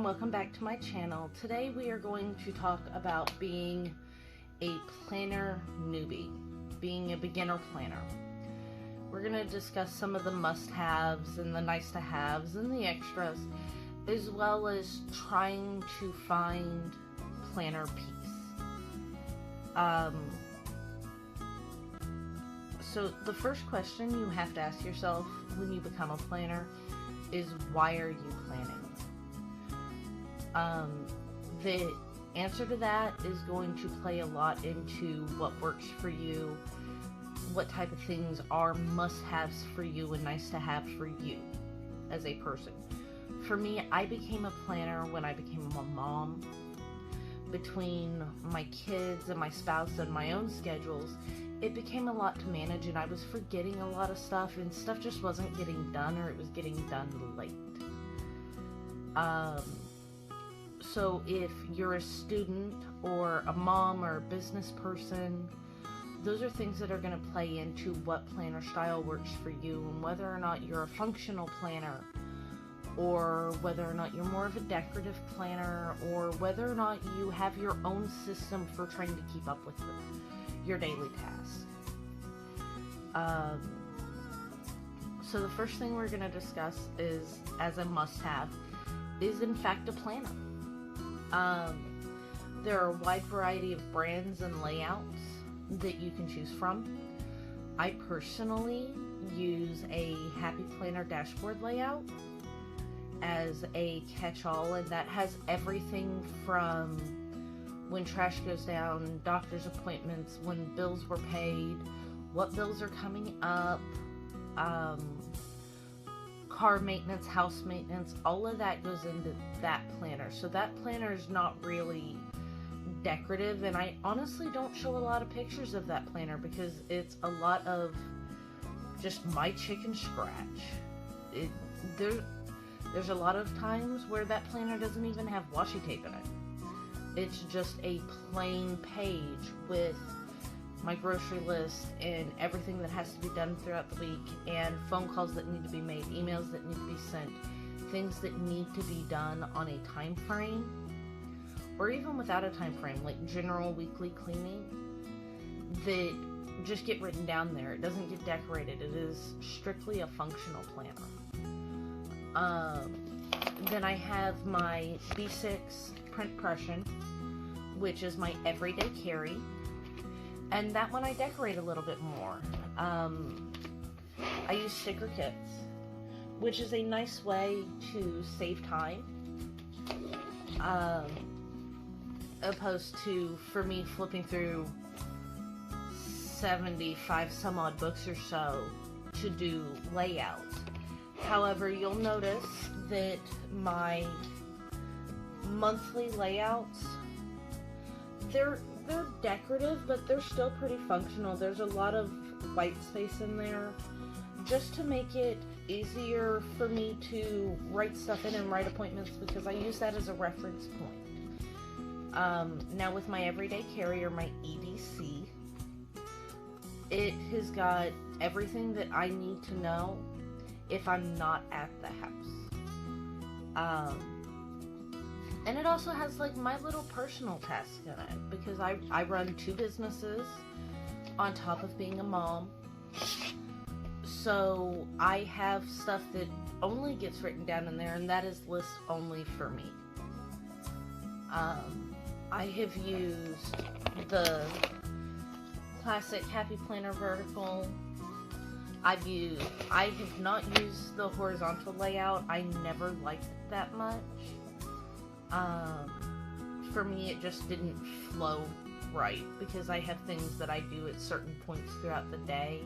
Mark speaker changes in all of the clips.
Speaker 1: and welcome back to my channel. Today we are going to talk about being a planner newbie, being a beginner planner. We're going to discuss some of the must-haves and the nice-to-haves and the extras, as well as trying to find planner peace. So the first question you have to ask yourself when you become a planner is, why are you planning? The answer to that is going to play a lot into what works for you, what type of things are must-haves for you and nice-to-have for you as a person. For me, I became a planner when I became a mom. Between my kids and my spouse and my own schedules, it became a lot to manage, and I was forgetting a lot of stuff, and stuff just wasn't getting done, or it was getting done late. So if you're a student or a mom or a business person, those are things that are going to play into what planner style works for you, and whether or not you're a functional planner, or whether or not you're more of a decorative planner, or whether or not you have your own system for trying to keep up with your daily tasks. So the first thing we're going to discuss is, as a must-have, is in fact a planner. There are a wide variety of brands and layouts that you can choose from. I personally use a Happy Planner dashboard layout as a catch-all, and that has everything from when trash goes down, doctor's appointments, when bills were paid, what bills are coming up, car maintenance, house maintenance, all of that goes into that planner. So that planner is not really decorative, and I honestly don't show a lot of pictures of that planner because it's a lot of just my chicken scratch. There's a lot of times where that planner doesn't even have washi tape in it. It's just a plain page with my grocery list and everything that has to be done throughout the week, and phone calls that need to be made, emails that need to be sent, things that need to be done on a time frame, or even without a time frame, like general weekly cleaning, that just get written down there. It doesn't get decorated. It is strictly a functional planner. Then I have my B6 print Prussian, which is my everyday carry, and that one I decorate a little bit more. I use sticker kits, which is a nice way to save time, opposed to, for me, flipping through 75 some odd books or so to do layouts. However, you'll notice that my monthly layouts, they're decorative, but they're still pretty functional. There's a lot of white space in there just to make it easier for me to write stuff in and write appointments, because I use that as a reference point. Now with my everyday carrier, my EDC, it has got everything that I need to know if I'm not at the house. And it also has like my little personal tasks in it, because I run 2 businesses on top of being a mom. So I have stuff that only gets written down in there, and that is list only for me. I have used the classic Happy Planner vertical. I have not used the horizontal layout. I never liked it that much. For me, it just didn't flow right, because I have things that I do at certain points throughout the day.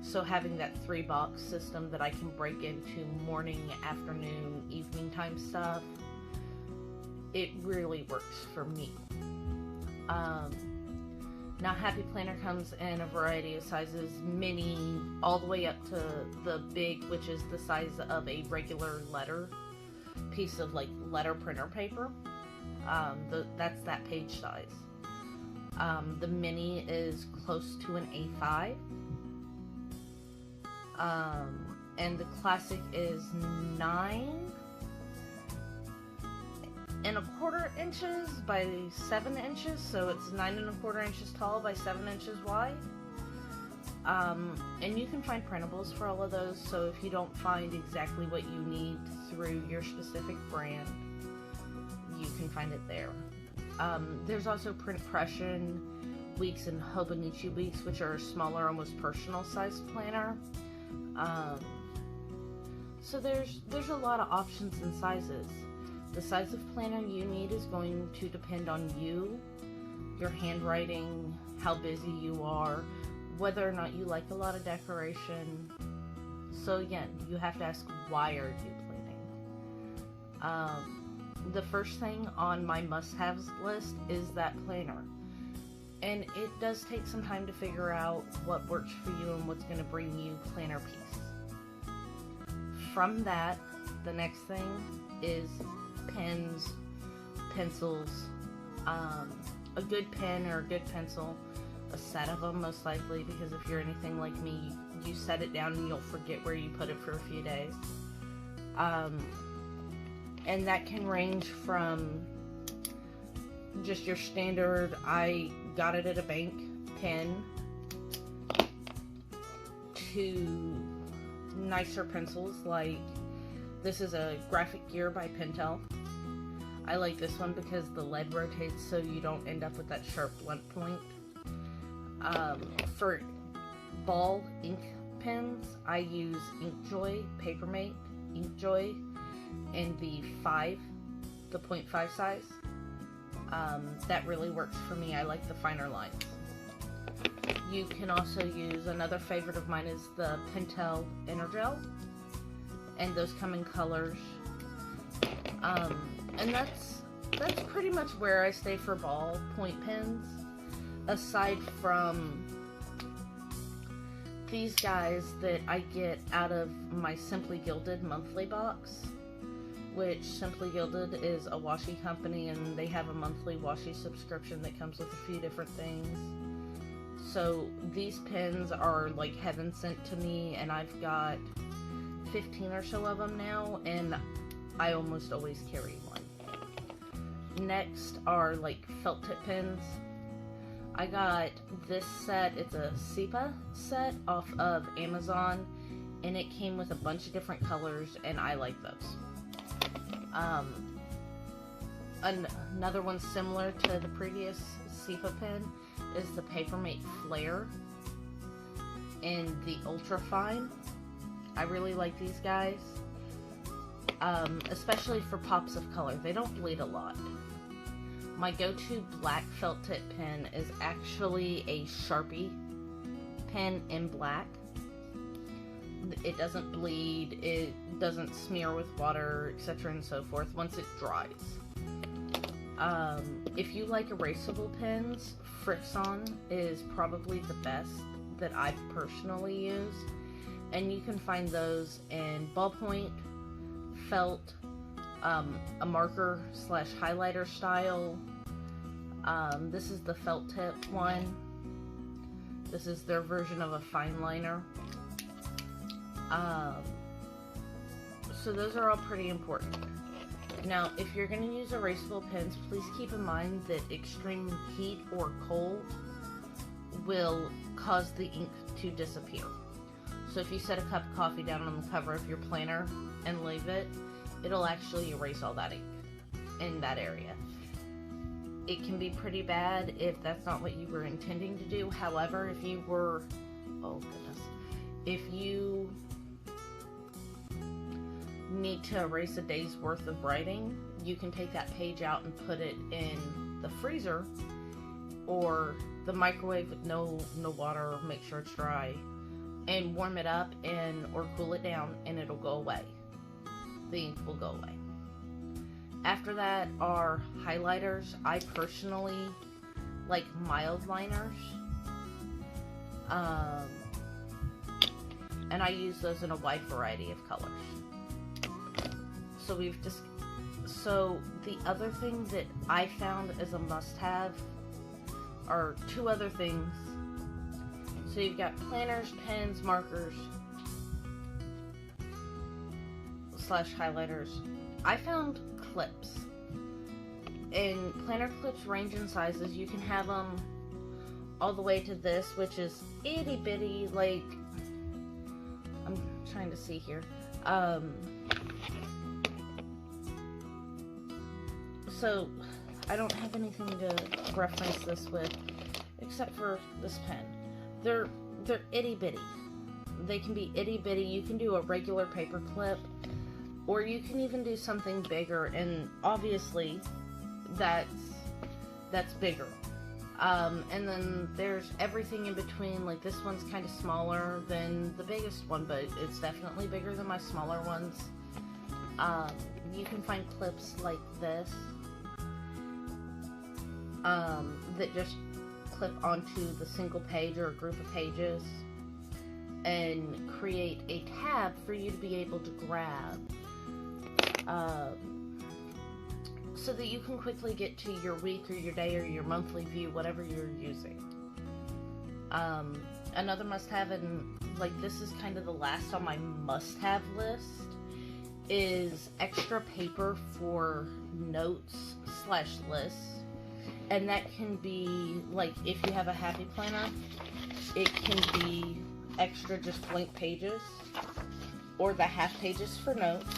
Speaker 1: So having that 3-box system that I can break into morning, afternoon, evening time stuff, it really works for me. Now, Happy Planner comes in a variety of sizes, mini all the way up to the big, which is the size of a regular letter piece of like letter printer paper. That's that page size. The mini is close to an A5. And the classic is 9. 1/4 inches by 7 inches, so it's 9 1/4 inches tall by 7 inches wide. And you can find printables for all of those, so if you don't find exactly what you need through your specific brand, you can find it there. There's also print impression weeks and Hobonichi weeks, which are smaller, almost personal sized planner. So there's a lot of options and sizes. The size of planner you need is going to depend on you, your handwriting, how busy you are, whether or not you like a lot of decoration. So again, you have to ask, why are you planning? The first thing on my must-haves list is that planner. And it does take some time to figure out what works for you and what's going to bring you planner peace. From that, the next thing is pens, pencils, a good pen or a good pencil, a set of them most likely, because if you're anything like me, you set it down and you'll forget where you put it for a few days. And that can range from just your standard, I got it at a bank pen, to nicer pencils. Like this is a Graphic Gear by Pentel. I like this one because the lead rotates so you don't end up with that sharp blunt point. For ball ink pens, I use Inkjoy, Papermate Inkjoy in the 0.5 size. That really works for me. I like the finer lines. You can also use, another favorite of mine is the Pentel Energel, and those come in colors. And that's pretty much where I stay for ball point pens, aside from these guys that I get out of my Simply Gilded monthly box, which Simply Gilded is a washi company, and they have a monthly washi subscription that comes with a few different things. So these pens are like heaven sent to me, and I've got 15 or so of them now, and I almost always carry one. Next are like felt tip pens. I got this set, it's a SEPA set off of Amazon, and it came with a bunch of different colors, and I like those. Another one similar to the previous SEPA pen is the Papermate Flare in the Ultra Fine. I really like these guys, especially for pops of color. They don't bleed a lot. My go-to black felt tip pen is actually a Sharpie pen in black. It doesn't bleed, it doesn't smear with water, etc. and so forth once it dries. If you like erasable pens, Frixon is probably the best that I've personally used, and you can find those in ballpoint, felt, a marker slash highlighter style. This is the felt tip one. This is their version of a fine liner. So those are all pretty important. Now, if you're going to use erasable pens, please keep in mind that extreme heat or cold will cause the ink to disappear. So if you set a cup of coffee down on the cover of your planner and leave it, it'll actually erase all that ink in that area. It can be pretty bad if that's not what you were intending to do. However, if you were, oh goodness, if you need to erase a day's worth of writing, you can take that page out and put it in the freezer or the microwave with no water, make sure it's dry, and warm it up or cool it down, and it'll go away. The ink will go away. After that are highlighters. I personally like mild liners, and I use those in a wide variety of colors. So the other thing that I found as a must-have are two other things. So you've got planners, pens, markers, / highlighters. I found clips. and planner clips range in sizes. You can have them all the way to this, which is itty bitty, like, I'm trying to see here. So I don't have anything to reference this with except for this pen. They're itty bitty. They can be itty bitty. You can do a regular paper clip, or you can even do something bigger, and obviously that's bigger. And then there's everything in between. Like, this one's kind of smaller than the biggest one, but it's definitely bigger than my smaller ones. You can find clips like this that just clip onto the single page or a group of pages and create a tab for you to be able to grab, so that you can quickly get to your week or your day or your monthly view, whatever you're using. Another must-have, and like this is kind of the last on my must-have list, is extra paper for notes / lists. And that can be, like, if you have a happy planner, it can be extra just blank pages, or the half pages for notes,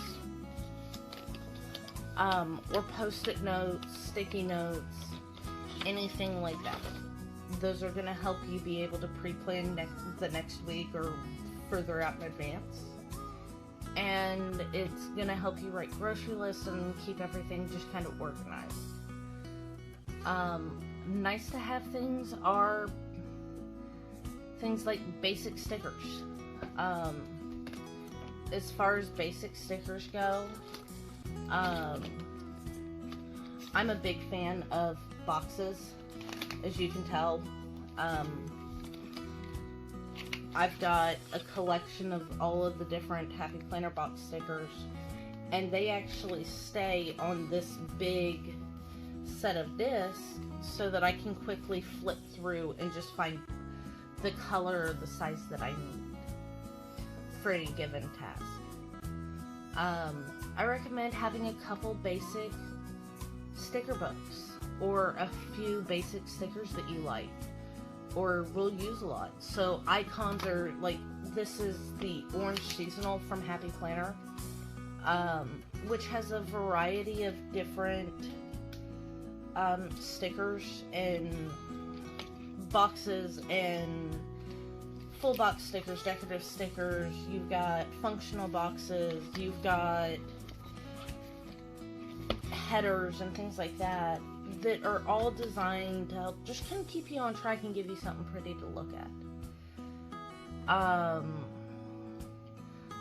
Speaker 1: or post-it notes, sticky notes, anything like that. Those are going to help you be able to pre-plan the next week or further out in advance. And it's going to help you write grocery lists and keep everything just kind of organized. Nice to have things are things like basic stickers. As far as basic stickers go, I'm a big fan of boxes, as you can tell. I've got a collection of all of the different Happy Planner box stickers, and they actually stay on this big set of discs so that I can quickly flip through and just find the color or the size that I need for any given task. I recommend having a couple basic sticker books, or a few basic stickers that you like or will use a lot. So icons are like, this is the orange seasonal from Happy Planner, which has a variety of different stickers and boxes and full box stickers, decorative stickers. You've got functional boxes, you've got headers and things like that are all designed to help just kind of keep you on track and give you something pretty to look at.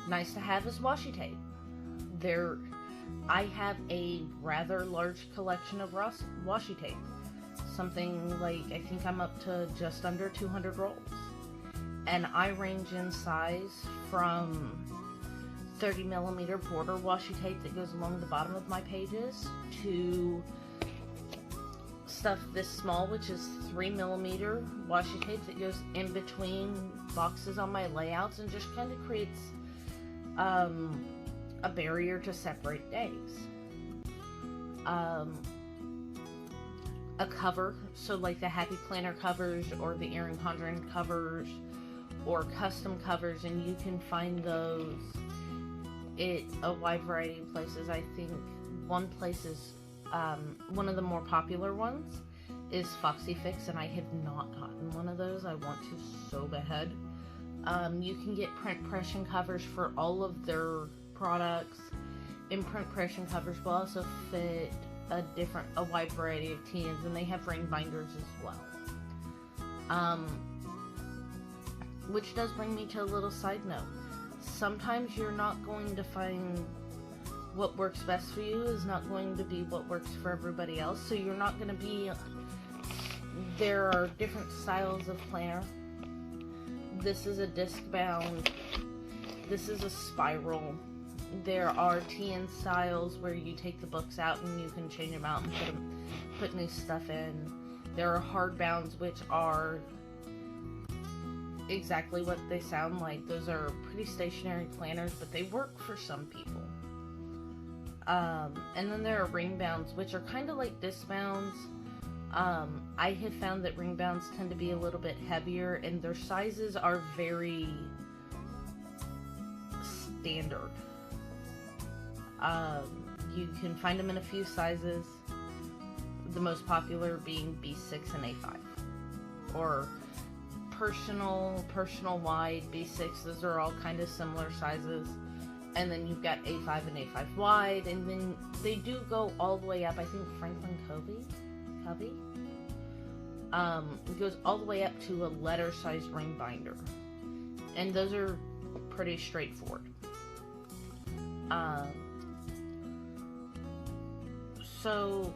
Speaker 1: Nice to have is washi tape. I have a rather large collection of washi tape. Something like, I think I'm up to just under 200 rolls. And I range in size from 30mm border washi tape that goes along the bottom of my pages to stuff this small, which is 3mm washi tape that goes in between boxes on my layouts and just kind of creates a barrier to separate days. A cover, so like the Happy Planner covers or the Erin Condren covers or custom covers, and you can find those at a wide variety of places. I think one place is one of the more popular ones is Foxy Fix, and I have not gotten one of those. I want to so bad. You can get print impression covers for all of their products, and print impression covers will also fit a wide variety of teens, and they have ring binders as well. Which does bring me to a little side note. Sometimes you're not going to find what works best for you is not going to be what works for everybody else. So you're not going to be, there are different styles of planner. This is a disc bound. This is a spiral. There are TN styles where you take the books out and you can change them out and put new stuff in. There are hardbounds, which are exactly what they sound like. Those are pretty stationary planners, but they work for some people. And then there are ring bounds, which are kind of like disc bounds. I have found that ring bounds tend to be a little bit heavier, and their sizes are very standard. You can find them in a few sizes, the most popular being B6 and A5, or personal wide, B6. Those are all kind of similar sizes. And then you've got A5 and A5 wide, and then they do go all the way up. I think Franklin Covey, it goes all the way up to a letter-sized ring binder, and those are pretty straightforward. So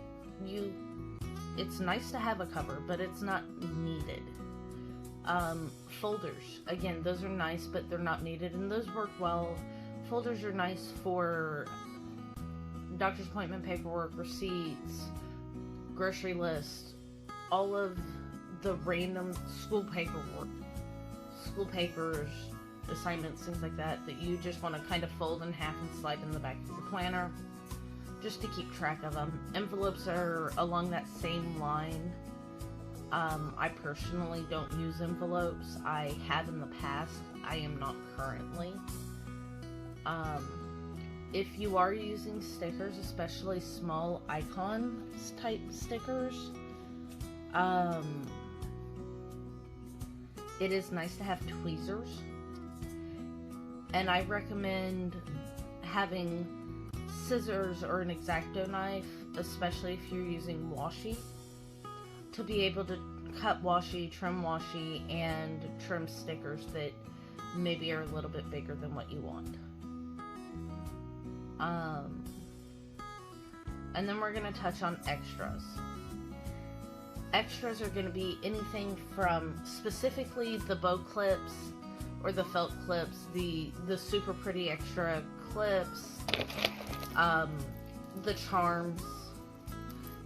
Speaker 1: it's nice to have a cover, but it's not needed. Folders, again, those are nice, but they're not needed, and those work well. Folders are nice for doctor's appointment paperwork, receipts, grocery lists, all of the random school paperwork, school papers, assignments, things like that you just want to kind of fold in half and slide in the back of the planner just to keep track of them. Envelopes are along that same line. I personally don't use envelopes. I have in the past. I am not currently. If you are using stickers, especially small icon type stickers, it is nice to have tweezers, and I recommend having scissors or an X-Acto knife, especially if you're using washi, to be able to cut washi, and trim stickers that maybe are a little bit bigger than what you want. And then we're going to touch on extras. Extras are going to be anything from specifically the bow clips or the felt clips, the super pretty extra clips, the charms.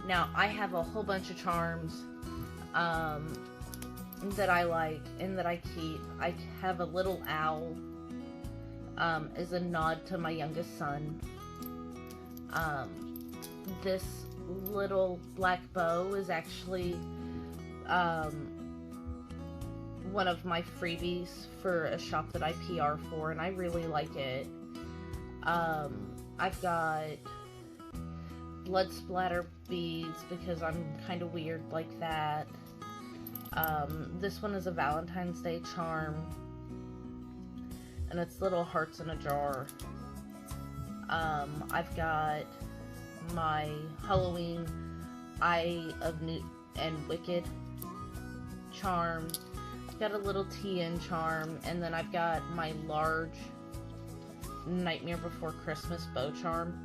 Speaker 1: Now, I have a whole bunch of charms that I like and that I keep. I have a little owl as a nod to my youngest son. This little black bow is actually one of my freebies for a shop that I PR for, and I really like it. I've got blood splatter beads because I'm kind of weird like that. This one is a Valentine's Day charm, and it's little hearts in a jar. I've got my Halloween Eye of Newt and Wicked charm. I've got a little TN charm, and then I've got my large Nightmare Before Christmas bow charm,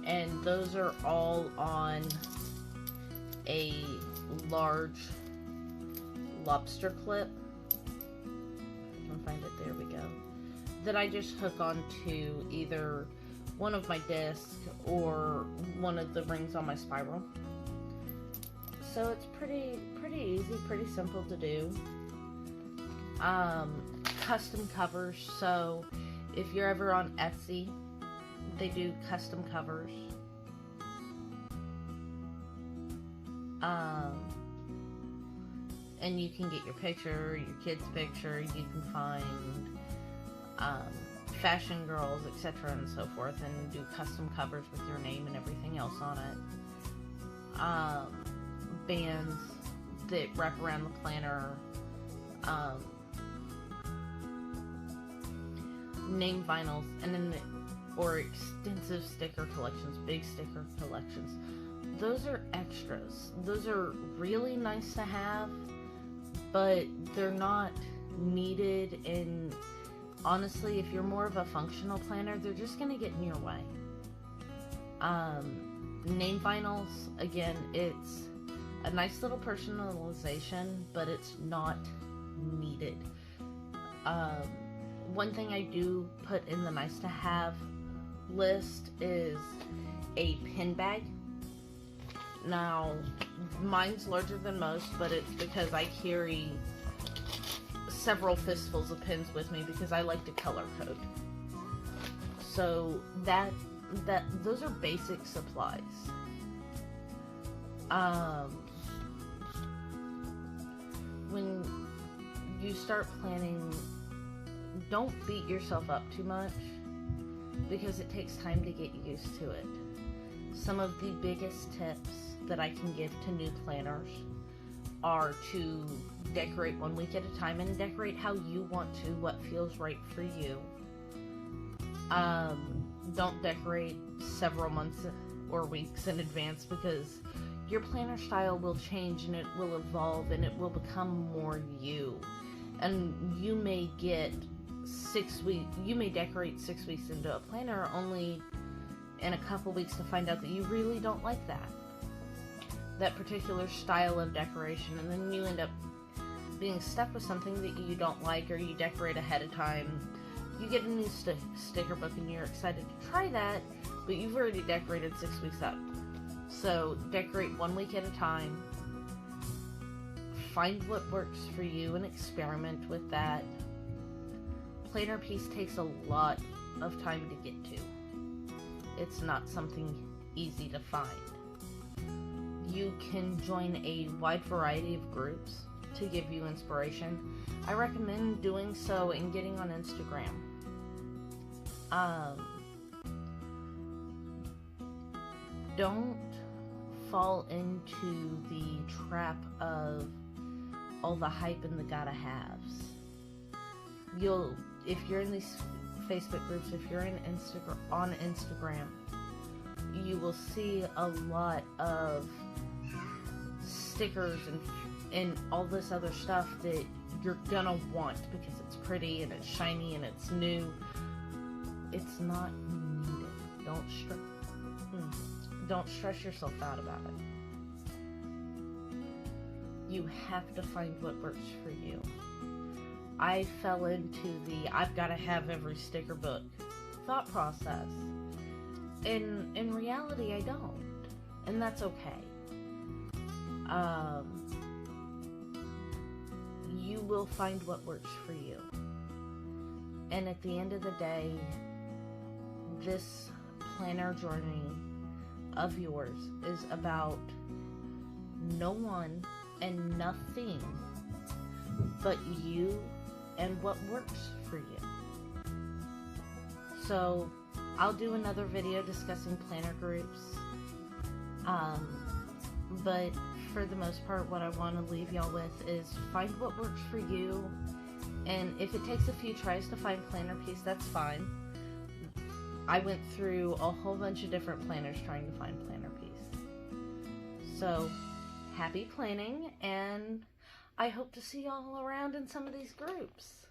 Speaker 1: and those are all on a large lobster clip. If I can find it, there we go. That I just hook onto either one of my discs or one of the rings on my spiral. So it's pretty easy, pretty simple to do. Custom covers. So if you're ever on Etsy, they do custom covers. And you can get your picture, your kid's picture. You can find fashion girls, etc. and so forth, and do custom covers with your name and everything else on it. Bands that wrap around the planner. Name vinyls, and then or extensive sticker collections, big sticker collections. Those are extras. Those are really nice to have, but they're not needed, and honestly, if you're more of a functional planner, they're just going to get in your way. Name vinyls, again, it's a nice little personalization, but it's not needed. One thing I do put in the nice to have list is a pin bag. Now, mine's larger than most, but it's because I carry several fistfuls of pins with me because I like to color code. So that those are basic supplies. When you start planning, don't beat yourself up too much, because it takes time to get used to it. Some of the biggest tips that I can give to new planners are to decorate 1 week at a time, and decorate how you want to, what feels right for you. Don't decorate several months or weeks in advance, because your planner style will change and it will evolve and it will become more you. And you may get 6 weeks, you may decorate 6 weeks into a planner, only in a couple weeks to find out that you really don't like that particular style of decoration, and then you end up being stuck with something that you don't like, or you decorate ahead of time. You get a new sticker book and you're excited to try that, but you've already decorated 6 weeks out. So decorate 1 week at a time. Find what works for you and experiment with that. Planner piece takes a lot of time to get to. It's not something easy to find. You can join a wide variety of groups to give you inspiration. I recommend doing so and getting on Instagram. Don't fall into the trap of all the hype and the gotta haves. If you're in these Facebook groups, if you're on Instagram, you will see a lot of stickers and all this other stuff that you're gonna want because it's pretty and it's shiny and it's new. It's not needed. Don't stress yourself out about it. You have to find what works for you. I fell into the I've got to have every sticker book thought process. In reality, I don't. And that's okay. You will find what works for you. And at the end of the day, this planner journey of yours is about no one and nothing but you and what works for you. So I'll do another video discussing planner groups, but for the most part, what I want to leave y'all with is find what works for you, and if it takes a few tries to find planner piece, that's fine. I went through a whole bunch of different planners trying to find planner piece. So happy planning, and I hope to see y'all around in some of these groups.